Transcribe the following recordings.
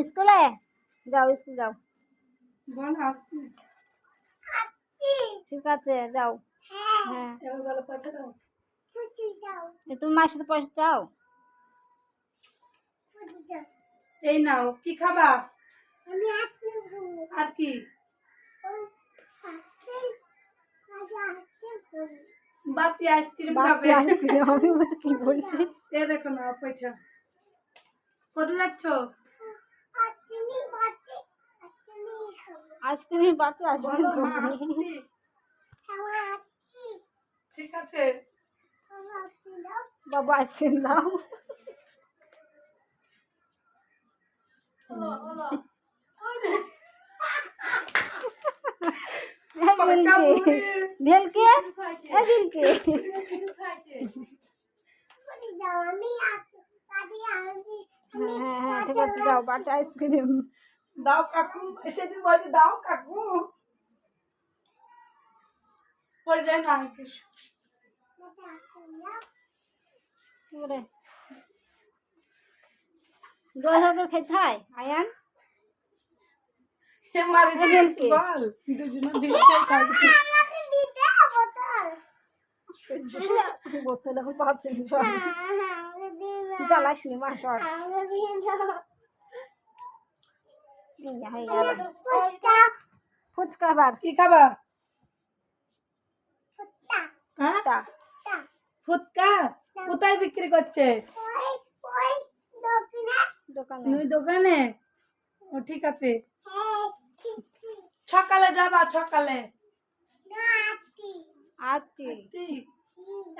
স্কুলে যাও, স্কুল যাও। বল আসছি। ঠিক আছে যাও। হ্যাঁ এবার বলো পয়সা দাও। তুমি মায়ের সাথে পয়সা চাও। এই নাও, কি খাবা? আর কি? বাতি আইসক্রিম খাবে। আইসক্রিম আমি বলছি কি বলছি। এ দেখো না পয়সা। কোথায় যাচ্ছ? আইসক্রিম বাচ্চা আইসক্রিম বলো মা খাবে। আসছি। ঠিক আছে। বাবা আইসক্রিম দাও। বিলকে বিলকে হ্যাঁ ঠিক আছে যাও বাটা আইসক্রিম দাও কাকু, সেদিন বলছি দাও কাকু, পরে যায় না কিছু। দশ খেতে হয় আয়ান। মারি বল দুজনে বিলকে খাইতে। বোতল এখন পাচ্ছি জ্বালাসনি মা সর। ফুচকা আবার কি খাবা? হ্যাঁ ফুচকা কোথায় বিক্রি করছে? দোকানে। তুমি দোকানে? ও ঠিক আছে। সকালে যাবা? সকালে আচ্ছা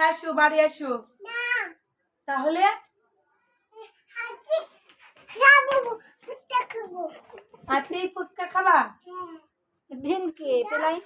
আসো, বাড়ি আসো তাহলে। আপনি ফুচকা খাবা? ভিনকে পেলাই